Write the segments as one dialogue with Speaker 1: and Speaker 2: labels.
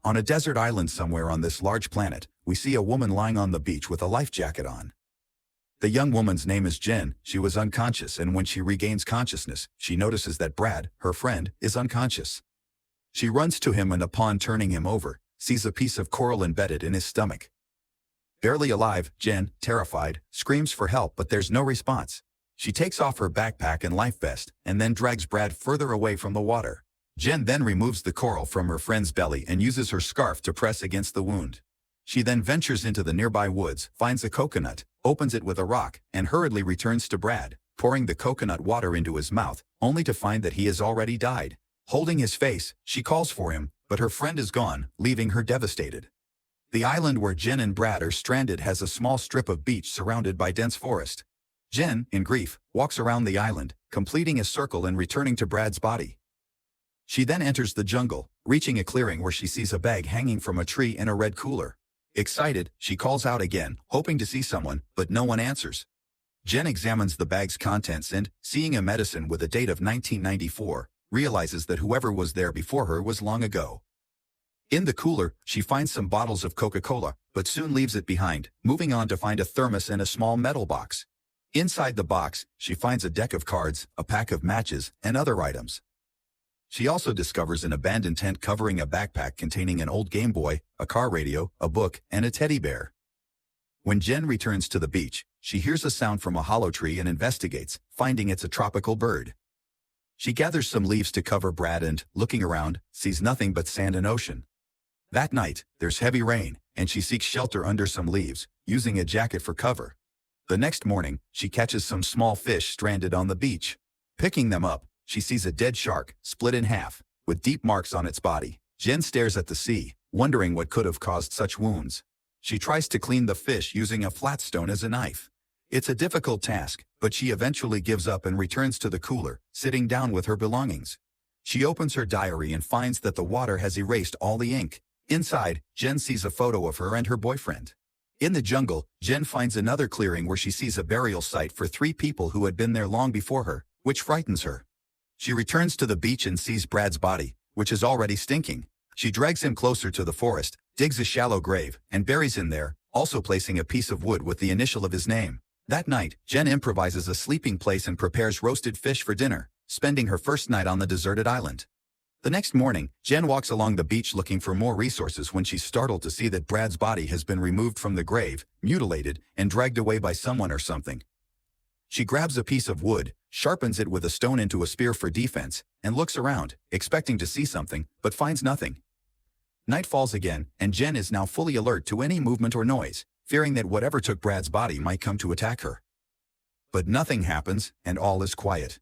Speaker 1: On a desert island somewhere on this large planet, we see a woman lying on the beach with a life jacket on. The young woman's name is Jen. She was unconscious, and when she regains consciousness, she notices that Brad, her friend, is unconscious. She runs to him and upon turning him over, sees a piece of coral embedded in his stomach. Barely alive, Jen, terrified, screams for help, but there's no response. She takes off her backpack and life vest and then drags Brad further away from the water. Jen then removes the coral from her friend's belly and uses her scarf to press against the wound. She then ventures into the nearby woods, finds a coconut, opens it with a rock, and hurriedly returns to Brad, pouring the coconut water into his mouth, only to find that he has already died. Holding his face, she calls for him, but her friend is gone, leaving her devastated. The island where Jen and Brad are stranded has a small strip of beach surrounded by dense forest. Jen, in grief, walks around the island, completing a circle and returning to Brad's body. She then enters the jungle, reaching a clearing where she sees a bag hanging from a tree and a red cooler. Excited, she calls out again, hoping to see someone, but no one answers. Jen examines the bag's contents and, seeing a medicine with a date of 1994, realizes that whoever was there before her was long ago. In the cooler, she finds some bottles of Coca-Cola, but soon leaves it behind, moving on to find a thermos and a small metal box. Inside the box, she finds a deck of cards, a pack of matches, and other items. She also discovers an abandoned tent covering a backpack containing an old Game Boy, a car radio, a book, and a teddy bear. When Jen returns to the beach, she hears a sound from a hollow tree and investigates, finding it's a tropical bird. She gathers some leaves to cover Brad and, looking around, sees nothing but sand and ocean. That night, there's heavy rain, and she seeks shelter under some leaves, using a jacket for cover. The next morning, she catches some small fish stranded on the beach. Picking them up, she sees a dead shark, split in half, with deep marks on its body. Jen stares at the sea, wondering what could have caused such wounds. She tries to clean the fish using a flat stone as a knife. It's a difficult task, but she eventually gives up and returns to the cooler, sitting down with her belongings. She opens her diary and finds that the water has erased all the ink. Inside, Jen sees a photo of her and her boyfriend. In the jungle, Jen finds another clearing where she sees a burial site for 3 people who had been there long before her, which frightens her. She returns to the beach and sees Brad's body, which is already stinking. She drags him closer to the forest, digs a shallow grave, and buries him there, also placing a piece of wood with the initial of his name. That night, Jen improvises a sleeping place and prepares roasted fish for dinner, spending her first night on the deserted island. The next morning, Jen walks along the beach looking for more resources when she's startled to see that Brad's body has been removed from the grave, mutilated, and dragged away by someone or something. She grabs a piece of wood, sharpens it with a stone into a spear for defense, and looks around, expecting to see something, but finds nothing. Night falls again, and Jen is now fully alert to any movement or noise, fearing that whatever took Brad's body might come to attack her. But nothing happens, and all is quiet.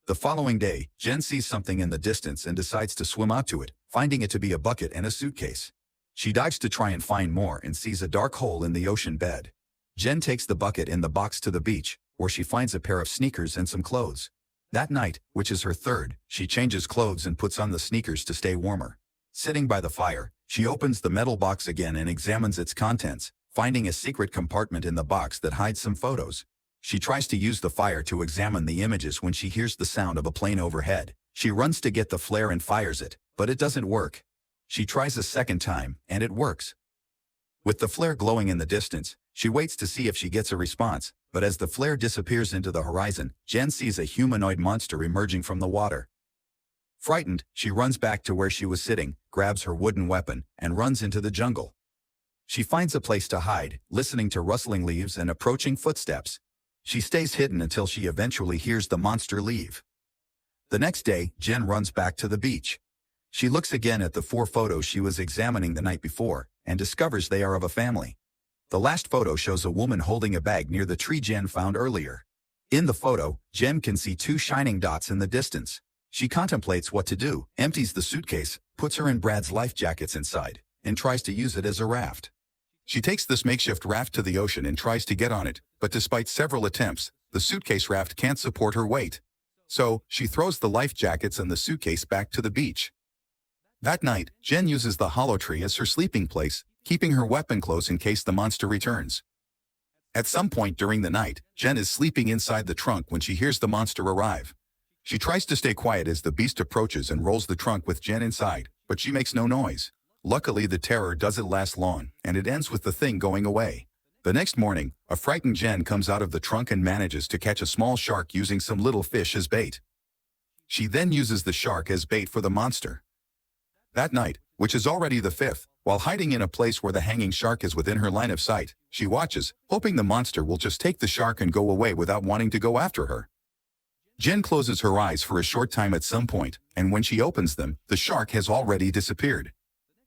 Speaker 1: The following day, Jen sees something in the distance and decides to swim out to it, finding it to be a bucket and a suitcase. She dives to try and find more and sees a dark hole in the ocean bed. Jen takes the bucket and the box to the beach, where she finds a pair of sneakers and some clothes. That night, which is her third, she changes clothes and puts on the sneakers to stay warmer. Sitting by the fire, she opens the metal box again and examines its contents, finding a secret compartment in the box that hides some photos. She tries to use the fire to examine the images when she hears the sound of a plane overhead. She runs to get the flare and fires it, but it doesn't work. She tries a second time, and it works. With the flare glowing in the distance, she waits to see if she gets a response, but as the flare disappears into the horizon, Jen sees a humanoid monster emerging from the water. Frightened, she runs back to where she was sitting, grabs her wooden weapon, and runs into the jungle. She finds a place to hide, listening to rustling leaves and approaching footsteps. She stays hidden until she eventually hears the monster leave. The next day, Jen runs back to the beach. She looks again at the 4 photos she was examining the night before, and discovers they are of a family. The last photo shows a woman holding a bag near the tree Jen found earlier. In the photo, Jen can see 2 shining dots in the distance. She contemplates what to do, empties the suitcase, puts her and Brad's life jackets inside, and tries to use it as a raft. She takes this makeshift raft to the ocean and tries to get on it, but despite several attempts, the suitcase raft can't support her weight. So, she throws the life jackets and the suitcase back to the beach. That night, Jen uses the hollow tree as her sleeping place, keeping her weapon close in case the monster returns. At some point during the night, Jen is sleeping inside the trunk when she hears the monster arrive. She tries to stay quiet as the beast approaches and rolls the trunk with Jen inside, but she makes no noise. Luckily, the terror doesn't last long, and it ends with the thing going away. The next morning, a frightened Jen comes out of the trunk and manages to catch a small shark using some little fish as bait. She then uses the shark as bait for the monster. That night, which is already the 5th, while hiding in a place where the hanging shark is within her line of sight, she watches, hoping the monster will just take the shark and go away without wanting to go after her. Jen closes her eyes for a short time at some point, and when she opens them, the shark has already disappeared.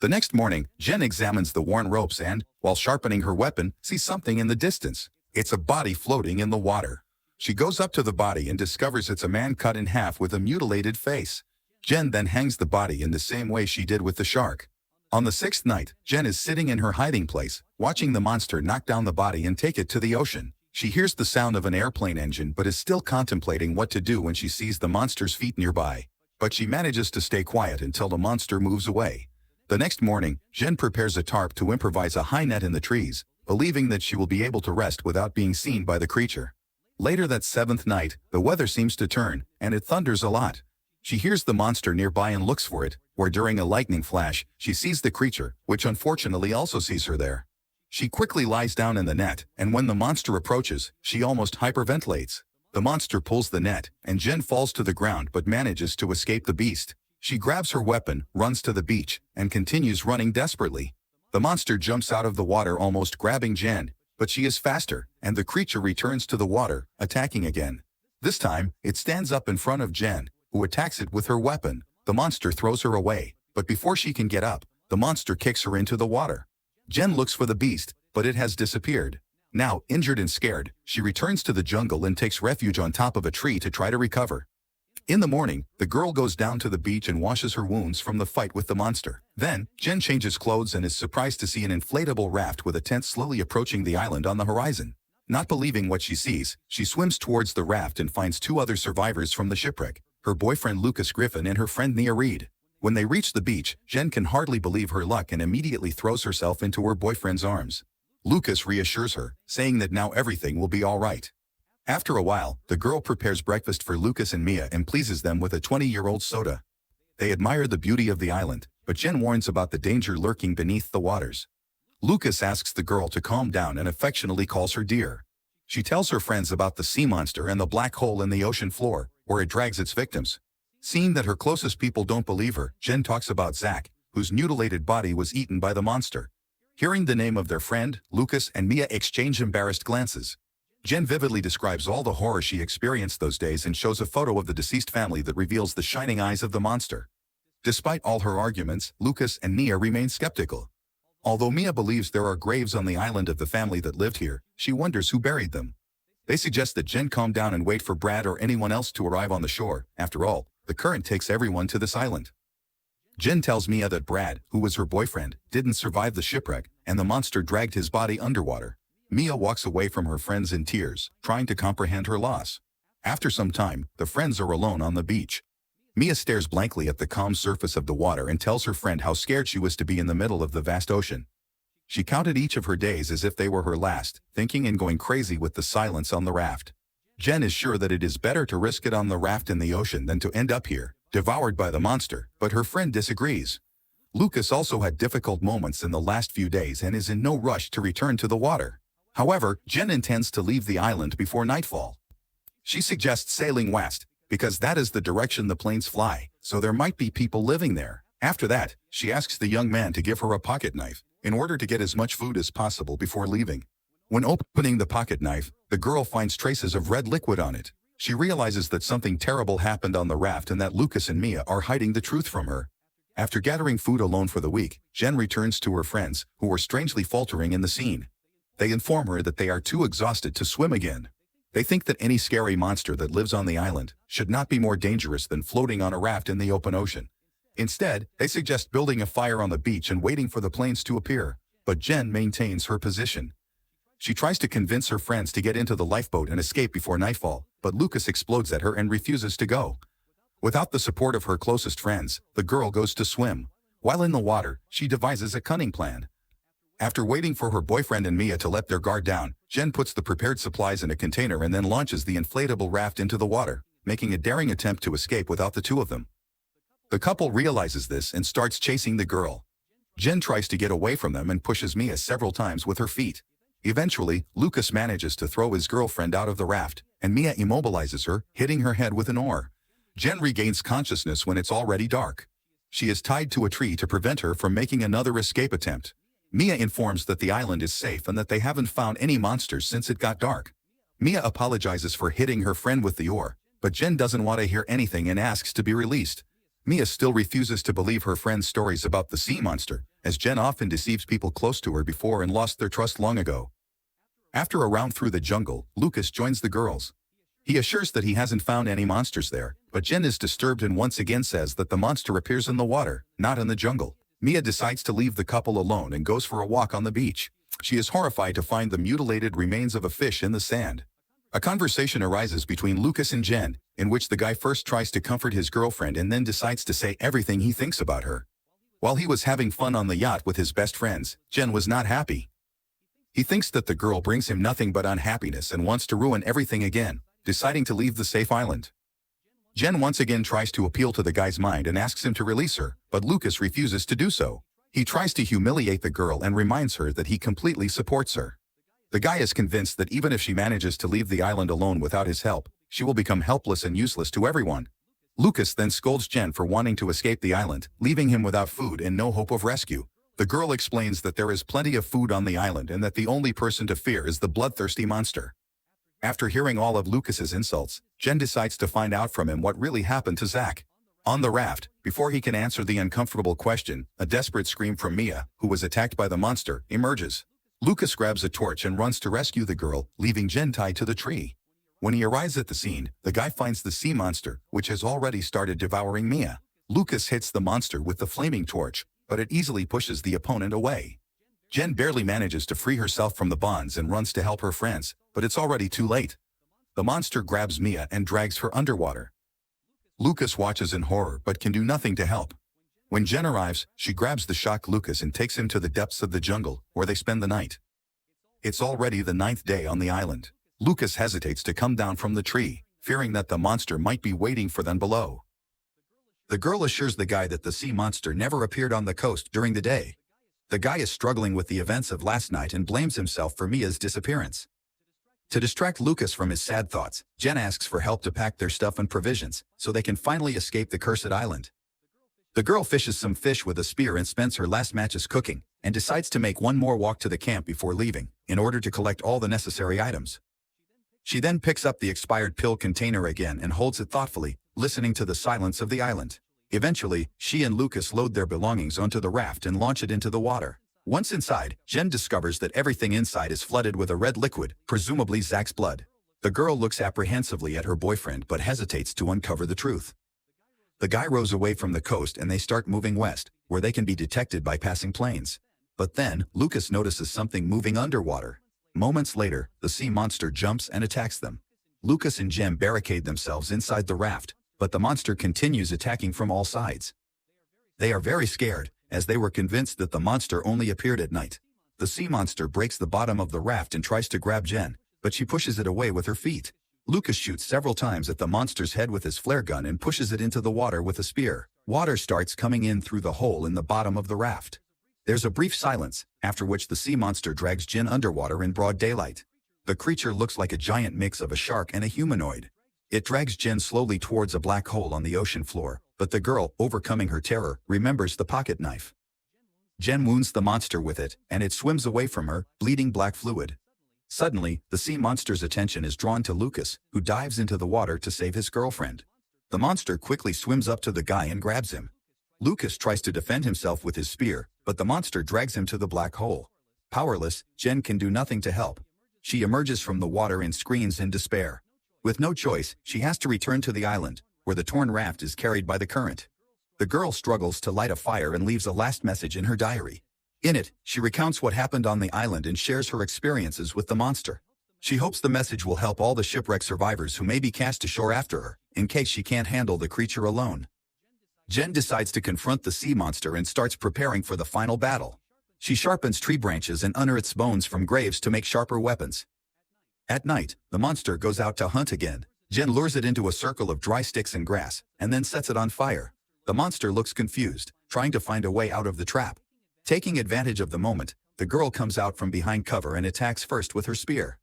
Speaker 1: The next morning, Jen examines the worn ropes and, while sharpening her weapon, sees something in the distance. It's a body floating in the water. She goes up to the body and discovers it's a man cut in half with a mutilated face. Jen then hangs the body in the same way she did with the shark. On the 6th night, Jen is sitting in her hiding place, watching the monster knock down the body and take it to the ocean. She hears the sound of an airplane engine but is still contemplating what to do when she sees the monster's feet nearby. But she manages to stay quiet until the monster moves away. The next morning, Jen prepares a tarp to improvise a high net in the trees, believing that she will be able to rest without being seen by the creature. Later that 7th night, the weather seems to turn, and it thunders a lot. She hears the monster nearby and looks for it, where during a lightning flash, she sees the creature, which unfortunately also sees her there. She quickly lies down in the net, and when the monster approaches, she almost hyperventilates. The monster pulls the net, and Jen falls to the ground but manages to escape the beast. She grabs her weapon, runs to the beach, and continues running desperately. The monster jumps out of the water almost grabbing Jen, but she is faster, and the creature returns to the water, attacking again. This time, it stands up in front of Jen, who attacks it with her weapon. The monster throws her away, but before she can get up, the monster kicks her into the water. Jen looks for the beast, but it has disappeared. Now, injured and scared, she returns to the jungle and takes refuge on top of a tree to try to recover. In the morning, the girl goes down to the beach and washes her wounds from the fight with the monster. Then, Jen changes clothes and is surprised to see an inflatable raft with a tent slowly approaching the island on the horizon. Not believing what she sees, she swims towards the raft and finds 2 other survivors from the shipwreck, her boyfriend Lucas Griffin and her friend Nia Reed. When they reach the beach, Jen can hardly believe her luck and immediately throws herself into her boyfriend's arms. Lucas reassures her, saying that now everything will be all right. After a while, the girl prepares breakfast for Lucas and Mia and pleases them with a 20-year-old soda. They admire the beauty of the island, but Jen warns about the danger lurking beneath the waters. Lucas asks the girl to calm down and affectionately calls her dear. She tells her friends about the sea monster and the black hole in the ocean floor, where it drags its victims. Seeing that her closest people don't believe her, Jen talks about Zach, whose mutilated body was eaten by the monster. Hearing the name of their friend, Lucas and Mia exchange embarrassed glances. Jen vividly describes all the horror she experienced those days and shows a photo of the deceased family that reveals the shining eyes of the monster. Despite all her arguments, Lucas and Mia remain skeptical. Although Mia believes there are graves on the island of the family that lived here, she wonders who buried them. They suggest that Jen calm down and wait for Brad or anyone else to arrive on the shore. After all, the current takes everyone to this island. Jen tells Mia that Brad, who was her boyfriend, didn't survive the shipwreck, and the monster dragged his body underwater. Mia walks away from her friends in tears, trying to comprehend her loss. After some time, the friends are alone on the beach. Mia stares blankly at the calm surface of the water and tells her friend how scared she was to be in the middle of the vast ocean. She counted each of her days as if they were her last, thinking and going crazy with the silence on the raft. Jen is sure that it is better to risk it on the raft in the ocean than to end up here, devoured by the monster, but her friend disagrees. Lucas also had difficult moments in the last few days and is in no rush to return to the water. However, Jen intends to leave the island before nightfall. She suggests sailing west, because that is the direction the planes fly, so there might be people living there. After that, she asks the young man to give her a pocket knife, in order to get as much food as possible before leaving. When opening the pocket knife, the girl finds traces of red liquid on it. She realizes that something terrible happened on the raft and that Lucas and Mia are hiding the truth from her. After gathering food alone for the week, Jen returns to her friends, who are strangely faltering in the scene. They inform her that they are too exhausted to swim again. They think that any scary monster that lives on the island should not be more dangerous than floating on a raft in the open ocean. Instead, they suggest building a fire on the beach and waiting for the planes to appear, but Jen maintains her position. She tries to convince her friends to get into the lifeboat and escape before nightfall, but Lucas explodes at her and refuses to go. Without the support of her closest friends, the girl goes to swim. While in the water, she devises a cunning plan. After waiting for her boyfriend and Mia to let their guard down, Jen puts the prepared supplies in a container and then launches the inflatable raft into the water, making a daring attempt to escape without the two of them. The couple realizes this and starts chasing the girl. Jen tries to get away from them and pushes Mia several times with her feet. Eventually, Lucas manages to throw his girlfriend out of the raft, and Mia immobilizes her, hitting her head with an oar. Jen regains consciousness when it's already dark. She is tied to a tree to prevent her from making another escape attempt. Mia informs that the island is safe and that they haven't found any monsters since it got dark. Mia apologizes for hitting her friend with the oar, but Jen doesn't want to hear anything and asks to be released. Mia still refuses to believe her friend's stories about the sea monster, as Jen often deceives people close to her before and lost their trust long ago. After a round through the jungle, Lucas joins the girls. He assures that he hasn't found any monsters there, but Jen is disturbed and once again says that the monster appears in the water, not in the jungle. Mia decides to leave the couple alone and goes for a walk on the beach. She is horrified to find the mutilated remains of a fish in the sand. A conversation arises between Lucas and Jen, in which the guy first tries to comfort his girlfriend and then decides to say everything he thinks about her. While he was having fun on the yacht with his best friends, Jen was not happy. He thinks that the girl brings him nothing but unhappiness and wants to ruin everything again, deciding to leave the safe island. Jen once again tries to appeal to the guy's mind and asks him to release her, but Lucas refuses to do so. He tries to humiliate the girl and reminds her that he completely supports her. The guy is convinced that even if she manages to leave the island alone without his help, she will become helpless and useless to everyone. Lucas then scolds Jen for wanting to escape the island, leaving him without food and no hope of rescue. The girl explains that there is plenty of food on the island and that the only person to fear is the bloodthirsty monster. After hearing all of Lucas's insults, Jen decides to find out from him what really happened to Zach. On the raft, before he can answer the uncomfortable question, a desperate scream from Mia, who was attacked by the monster, emerges. Lucas grabs a torch and runs to rescue the girl, leaving Jen tied to the tree. When he arrives at the scene, the guy finds the sea monster, which has already started devouring Mia. Lucas hits the monster with the flaming torch, but it easily pushes the opponent away. Jen barely manages to free herself from the bonds and runs to help her friends, but it's already too late. The monster grabs Mia and drags her underwater. Lucas watches in horror but can do nothing to help. When Jen arrives, she grabs the shocked Lucas and takes him to the depths of the jungle, where they spend the night. It's already the 9th day on the island. Lucas hesitates to come down from the tree, fearing that the monster might be waiting for them below. The girl assures the guy that the sea monster never appeared on the coast during the day. The guy is struggling with the events of last night and blames himself for Mia's disappearance. To distract Lucas from his sad thoughts, Jen asks for help to pack their stuff and provisions, so they can finally escape the cursed island. The girl fishes some fish with a spear and spends her last matches cooking, and decides to make one more walk to the camp before leaving, in order to collect all the necessary items. She then picks up the expired pill container again and holds it thoughtfully, listening to the silence of the island. Eventually, she and Lucas load their belongings onto the raft and launch it into the water. Once inside, Jen discovers that everything inside is flooded with a red liquid, presumably Zach's blood. The girl looks apprehensively at her boyfriend but hesitates to uncover the truth. The guy rows away from the coast and they start moving west, where they can be detected by passing planes. But then, Lucas notices something moving underwater. Moments later, the sea monster jumps and attacks them. Lucas and Jen barricade themselves inside the raft, but the monster continues attacking from all sides. They are very scared, as they were convinced that the monster only appeared at night. The sea monster breaks the bottom of the raft and tries to grab Jen, but she pushes it away with her feet. Lucas shoots several times at the monster's head with his flare gun and pushes it into the water with a spear. Water starts coming in through the hole in the bottom of the raft. There's a brief silence, after which the sea monster drags Jen underwater in broad daylight. The creature looks like a giant mix of a shark and a humanoid. It drags Jen slowly towards a black hole on the ocean floor, but the girl, overcoming her terror, remembers the pocket knife. Jen wounds the monster with it, and it swims away from her, bleeding black fluid. Suddenly, the sea monster's attention is drawn to Lucas, who dives into the water to save his girlfriend. The monster quickly swims up to the guy and grabs him. Lucas tries to defend himself with his spear, but the monster drags him to the black hole. Powerless, Jen can do nothing to help. She emerges from the water and screams in despair. With no choice, she has to return to the island, where the torn raft is carried by the current. The girl struggles to light a fire and leaves a last message in her diary. In it, she recounts what happened on the island and shares her experiences with the monster. She hopes the message will help all the shipwreck survivors who may be cast ashore after her, in case she can't handle the creature alone. Jen decides to confront the sea monster and starts preparing for the final battle. She sharpens tree branches and unearths bones from graves to make sharper weapons. At night, the monster goes out to hunt again. Jen lures it into a circle of dry sticks and grass, and then sets it on fire. The monster looks confused, trying to find a way out of the trap. Taking advantage of the moment, the girl comes out from behind cover and attacks first with her spear.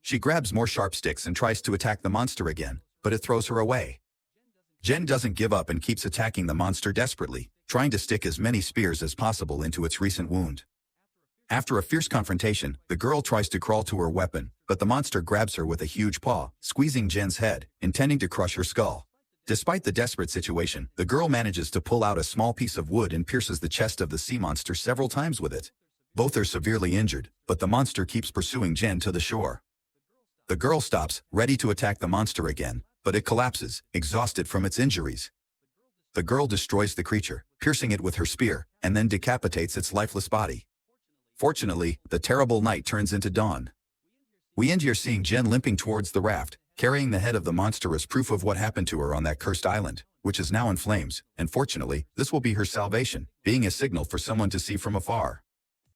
Speaker 1: She grabs more sharp sticks and tries to attack the monster again, but it throws her away. Jen doesn't give up and keeps attacking the monster desperately, trying to stick as many spears as possible into its recent wound. After a fierce confrontation, the girl tries to crawl to her weapon, but the monster grabs her with a huge paw, squeezing Jen's head, intending to crush her skull. Despite the desperate situation, the girl manages to pull out a small piece of wood and pierces the chest of the sea monster several times with it. Both are severely injured, but the monster keeps pursuing Jen to the shore. The girl stops, ready to attack the monster again, but it collapses, exhausted from its injuries. The girl destroys the creature, piercing it with her spear, and then decapitates its lifeless body. Fortunately, the terrible night turns into dawn. We end here seeing Jen limping towards the raft, carrying the head of the monster as proof of what happened to her on that cursed island, which is now in flames, and fortunately, this will be her salvation, being a signal for someone to see from afar.